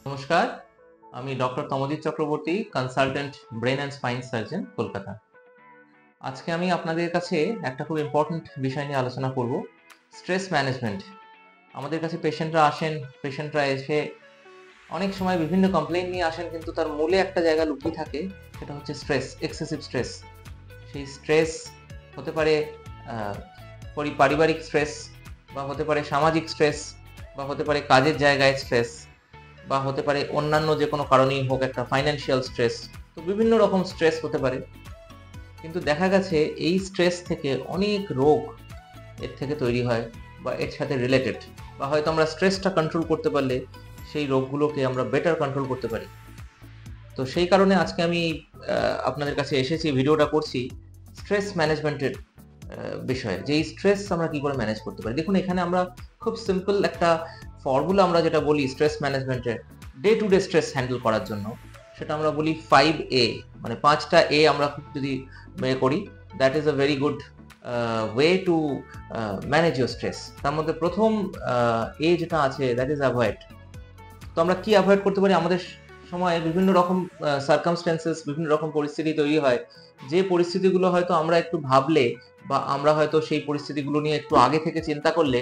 নমস্কার, আমি doctor Tamajit Chakraborty, consultant brain and spine surgeon, Kolkata. আজকে আমি আপনাদের কাছে একটা খুব ইম্পর্টেন্ট বিষয় নিয়ে আলোচনা করব, স্ট্রেস ম্যানেজমেন্ট। আমাদের কাছে পেশেন্টরা এসে অনেক সময় বিভিন্ন কমপ্লেইন নিয়ে আসেন, কিন্তু তার মূলে একটা জায়গা লুকিয়ে থাকে, সেটা হচ্ছে স্ট্রেস, এক্সেসিভ স্ট্রেস। সেই স্ট্রেস হতে পারে পারিবারিক স্ট্রেস, বা হতে পারে সামাজিক স্ট্রেস, বা হতে পারে কাজের জায়গায় স্ট্রেস, বা হতে পারে অন্যান্য যে কোনো কারণেই হোক একটা ফাইন্যান্সিয়াল স্ট্রেস। তো বিভিন্ন রকম স্ট্রেস হতে পারে, কিন্তু দেখা গেছে এই স্ট্রেস থেকে অনেক রোগ এর থেকে তৈরি হয় বা এর সাথে রিলেটেড, বা হয়তো আমরা স্ট্রেসটা কন্ট্রোল করতে পারলে সেই রোগগুলোকে আমরা বেটার কন্ট্রোল করতে পারি। তো সেই কারণে আজকে আমি আপনাদের কাছে এসেছি, ভিডিওটা করছি স্ট্রেস ম্যানেজমেন্টের বিষয়ে, যে এই স্ট্রেস আমরা কি করে ম্যানেজ করতে পারি। দেখুন, এখানে আমরা খুব সিম্পল একটা ফর্মুলা আমরা যেটা বলি স্ট্রেস ম্যানেজমেন্টের day to day stress handle করার জন্য, সেটা আমরা বলি 5A, মানে 5টা এ আমরা যদি করি, that is a very good way to manage your stress. তার মধ্যে প্রথম এ যেটা আছে, দ্যাট ইজ অ্যাভয়েড। তো আমরা কি অ্যাভয়েড করতে পারি? আমাদের সময় বিভিন্ন রকম সার্কামস্ট্যান্সেস, বিভিন্ন রকম পরিস্থিতি তৈরি হয়, যে পরিস্থিতিগুলো হয়তো আমরা একটু ভাবলে বা আমরা হয়তো সেই পরিস্থিতিগুলো নিয়ে একটু আগে থেকে চিন্তা করলে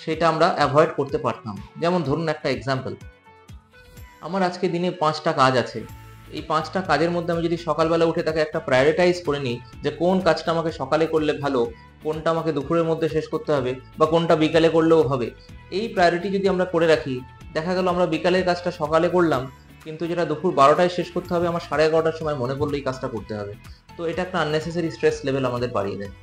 সেটা আমরা অ্যাভয়েড করতে পারতাম। যেমন ধরুন একটা এক্সাম্পল, আমার আজকে দিনে 5টা কাজ আছে। এই 5টা কাজের মধ্যে আমি যদি সকালবেলা উঠে তাকে একটা প্রায়োরিটাইজ করে নিই, যে কোন কাজটা আমাকে সকালে করলে ভালো, কোনটা আমাকে দুপুরের মধ্যে শেষ করতে হবে, বা কোনটা বিকালে করলেও হবে, এই প্রায়োরিটি যদি আমরা করে রাখি, দেখা গেল আমরা বিকালের কাজটা সকালে করলাম, কিন্তু যেটা দুপুর 12টায় শেষ করতে হবে, আমার 11:30টার সময় মনে পড়লো এই কাজটা করতে হবে। তো এটা একটা আননেসেসারি স্ট্রেস লেভেল আমাদের বাড়িয়ে দেয়।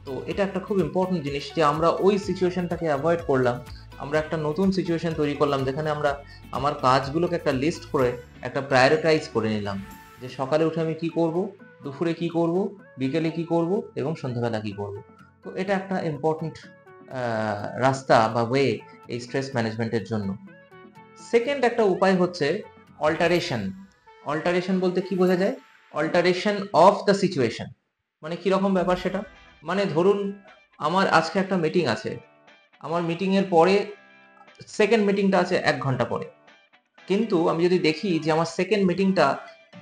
তো এটা একটা খুব ইম্পর্টেন্ট জিনিস, যে আমরা ওই সিচুয়েশনটাকে অ্যাভয়েড করলাম, আমরা একটা নতুন সিচুয়েশন তৈরি করলাম, যেখানে আমরা আমার কাজগুলোকে একটা লিস্ট করে একটা প্রায়োরিটাইজ করে নিলাম, যে সকালে উঠে আমি কি করব, দুপুরে কি করব, বিকেলে কি করব, এবং সন্ধ্যাবেলা কি করব। তো এটা একটা ইম্পর্টেন্ট রাস্তা বা ওয়ে এই স্ট্রেস ম্যানেজমেন্টের জন্য। সেকেন্ড একটা উপায় হচ্ছে অল্টারেশন। অল্টারেশন বলতে কি বোঝা যায়? Alteration of the situation. মানে কিরকম ব্যাপার সেটা? মানে ধরুন, আমার আজকে একটা মিটিং আছে, আমার মিটিং এর পরে সেকেন্ড মিটিংটা আছে 1 ঘন্টা পরে, কিন্তু আমি যদি দেখি যে আমার সেকেন্ড মিটিংটা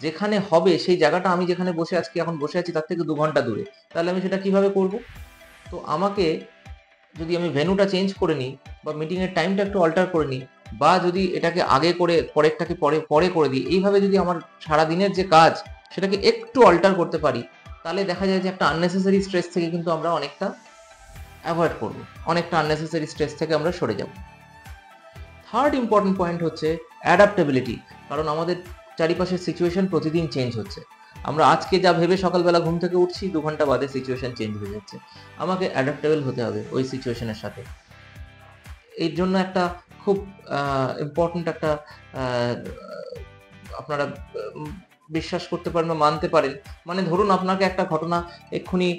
যেখানে হবে সেই জায়গাটা আমি যেখানে বসে আজকে এখন বসে আছি তার থেকে 2 ঘন্টা দূরে, তাহলে আমি সেটা কিভাবে করব? তো আমাকে যদি আমি ভেন্যুটা চেঞ্জ করে নিই, বা মিটিং এর টাইমটা একটু অল্টার করে নিই, বা যদি এটাকে আগে করে পরেরটাকে পরে পরে করে দিই, এইভাবে যদি আমার সারা দিনের যে কাজ সেটাকে একটু অল্টার করতে পারি, তাহলে দেখা যায় যে একটা আননেসেসারি স্ট্রেস থেকে কিন্তু আমরা অনেকটা অ্যাভয়েড করব, অনেকটা আননেসেসারি স্ট্রেস থেকে আমরা সরে যাব। থার্ড ইম্পর্টেন্ট পয়েন্ট হচ্ছে অ্যাডাপ্টেবিলিটি। কারণ আমাদের চারিপাশের সিচুয়েশন প্রতিদিন চেঞ্জ হচ্ছে। আমরা আজকে যা ভেবে সকালবেলা ঘুম থেকে উঠছি, 2 ঘন্টা বাদে সিচুয়েশন চেঞ্জ হয়ে যাচ্ছে। আমাকে অ্যাডাপ্টেবল হতে হবে ওই সিচুয়েশনের সাথে। এর জন্য একটা খুব ইম্পর্টেন্ট একটা আহ, আপনারা বিশ্বাস করতে পারেন বা মানতে পারেন। মানে ধরুন, আপনাকে একটা ঘটনা এক্ষুনি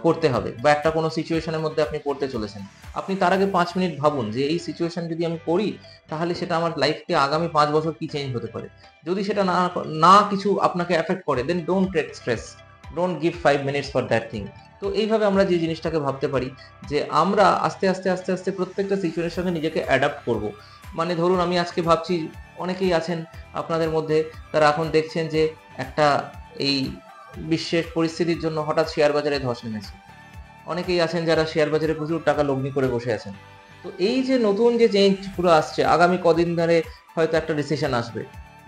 করতে হবে, বা একটা কোনো সিচুয়েশনের মধ্যে আপনি পড়তে চলেছেন, আপনি তার আগে 5 মিনিট ভাবুন যে এই সিচুয়েশন যদি আমি করি, তাহলে সেটা আমার লাইফকে আগামী 5 বছর কি চেঞ্জ হতে পারে। যদি সেটা না না কিছু আপনাকে এফেক্ট করে, then don't take stress, don't give 5 minutes for that thing. তো এইভাবে আমরা যে জিনিসটাকে ভাবতে পারি, যে আমরা আস্তে আস্তে আস্তে আস্তে প্রত্যেকটা সিচুয়েশনের সঙ্গে নিজেকে অ্যাডাপ্ট করব। মানে ধরুন, আমি আজকে ভাবছি, অনেকেই আছেন আপনাদের মধ্যে তারা এখন দেখছেন যে একটা এই বিশ্বের পরিস্থিতির জন্য হঠাৎ শেয়ার বাজারে ধস নেমেছে। অনেকেই আছেন যারা শেয়ার বাজারে প্রচুর টাকা লগ্নি করে বসে আছেন। তো এই যে নতুন যে চেঞ্জ পুরো আসছে, আগামী কদিন ধরে হয়তো একটা রিসেশন আসবে,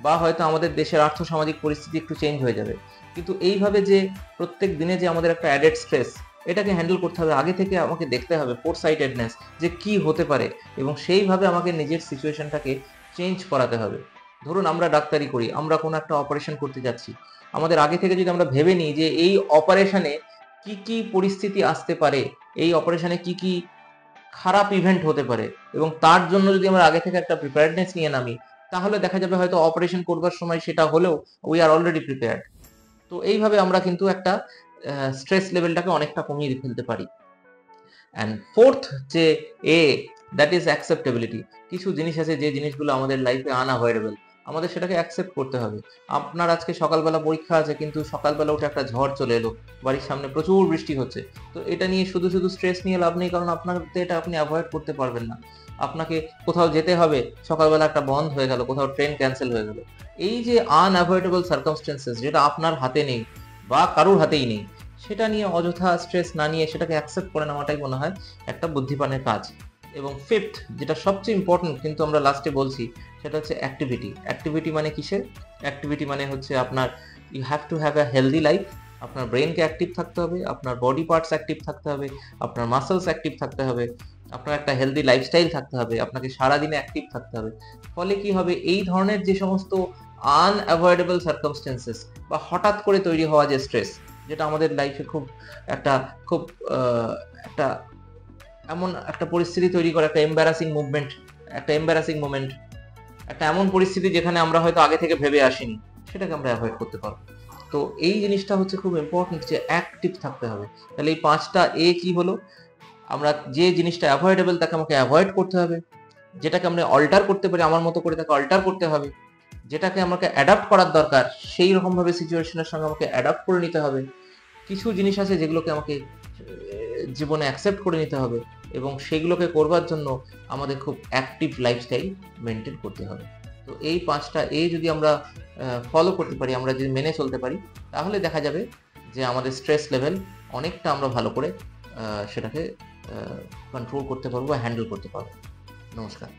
বা হয়তো আমাদের দেশের আর্থসামাজিক পরিস্থিতি একটু চেঞ্জ হয়ে যাবে। কিন্তু এইভাবে যে প্রত্যেক দিনে যে আমাদের একটা অ্যাডেড স্ট্রেস, এটাকে হ্যান্ডেল করতে হবে, আগে থেকে আমাকে দেখতে হবে ফোরসাইটেডনেস, যে কি হতে পারে, এবং সেইভাবে আমাকে নিজের সিচুয়েশনটাকে চেঞ্জ করাতে হবে। ধরুন, আমরা ডাক্তারি করি, আমরা কোনো একটা অপারেশন করতে যাচ্ছি, আমাদের আগে থেকে যদি আমরা ভেবে নিই যে এই অপারেশনে কি কি পরিস্থিতি আসতে পারে, এই অপারেশনে কি কি খারাপ ইভেন্ট হতে পারে, এবং তার জন্য যদি আমরা আগে থেকে একটা প্রিপেয়ারনেস নিয়ে নামি, তাহলে দেখা যাবে হয়তো অপারেশন করবার সময় সেটা হলেও উই আর অলরেডি প্রিপেয়ার্ড। তো এইভাবে আমরা কিন্তু একটা স্ট্রেস লেভেলটাকে অনেকটা কমিয়ে ফেলতে পারি। অ্যান্ড ফোর্থ যে এ, দ্যাট ইজ অ্যাকসেপ্টেবিলিটি। কিছু জিনিস আছে যে জিনিসগুলো আমাদের লাইফে আনঅ্যাভয়েডেবল, আমাদের সেটাকে অ্যাকসেপ্ট করতে হবে। আপনার আজকে সকালবেলা পরীক্ষা আছে, কিন্তু সকালবেলা উঠে একটা ঝড় চলে এলো, বাড়ির সামনে প্রচুর বৃষ্টি হচ্ছে, তো এটা নিয়ে শুধু শুধু স্ট্রেস নিয়ে লাভ নেই, কারণ আপনার এটা আপনি অ্যাভয়েড করতে পারবেন না। আপনাকে কোথাও যেতে হবে, সকালবেলা একটা বন্ধ হয়ে গেল, কোথাও ট্রেন ক্যান্সেল হয়ে গেল, এই যে আনঅ্যাভয়েডেবল সার্কামস্টেন্সেস যেটা আপনার হাতে নেই বা কারোর হাতেই নেই, সেটা নিয়ে অযথা স্ট্রেস না নিয়ে সেটাকে অ্যাকসেপ্ট করে নেওয়াটাই মনে হয় একটা বুদ্ধিমানের কাজ। এবং ফিফথ, যেটা সবচেয়ে ইম্পর্টেন্ট কিন্তু আমরা লাস্টে বলছি, সেটা হচ্ছে অ্যাক্টিভিটি। অ্যাক্টিভিটি মানে কিসের? অ্যাক্টিভিটি মানে হচ্ছে আপনার you have to have a healthy life. আপনার ব্রেনকে অ্যাক্টিভ থাকতে হবে, আপনার বডি পার্টস অ্যাক্টিভ থাকতে হবে, আপনার মাসেলস অ্যাক্টিভ থাকতে হবে, আপনার একটা হেলদি লাইফস্টাইল থাকতে হবে, আপনাকে সারাদিনে অ্যাক্টিভ থাকতে হবে। ফলে কি হবে, এই ধরনের যে সমস্ত আনঅ্যাভয়েডেবল সার্কামস্টেন্সেস বা হঠাৎ করে তৈরি হওয়া যে স্ট্রেস, যেটা আমাদের লাইফে খুব একটা এমন একটা পরিস্থিতি তৈরি করে, একটা এম্বারাসিং মোমেন্ট, একটা এমন পরিস্থিতি যেখানে আমরা হয়তো আগে থেকে ভেবে আসিনি, সেটাকে আমরা অ্যাভয়েড করতে পারবো। তো এই জিনিসটা হচ্ছে খুব ইম্পর্টেন্ট, যে অ্যাক্টিভ থাকতে হবে। তাহলে এই 5টা এ কি হলো? আমরা যে জিনিসটা অ্যাভয়েডেবল তাকে আমাকে অ্যাভয়েড করতে হবে, যেটাকে আমরা অল্টার করতে পারি আমার মতো করে তাকে অল্টার করতে হবে, যেটাকে আমাকে অ্যাডাপ্ট করার দরকার সেই রকম ভাবে সিচুয়েশনের সঙ্গে আমাকে অ্যাডাপ্ট করে নিতে হবে। কিছু জিনিস আছে যেগুলোকে আমাকে জীবনে অ্যাকসেপ্ট করে নিতে হবে, এবং সেগুলোকে করবার জন্য আমাদের খুব অ্যাক্টিভ লাইফস্টাইল মেনটেন করতে হবে। তো এই 5টা এ যদি আমরা ফলো করতে পারি, আমরা যদি মেনে চলতে পারি, তাহলে দেখা যাবে যে আমাদের স্ট্রেস লেভেল অনেকটা আমরা ভালো করে সেটাকে কন্ট্রোল করতে পারবো বা হ্যান্ডেল করতে পারবো। নমস্কার।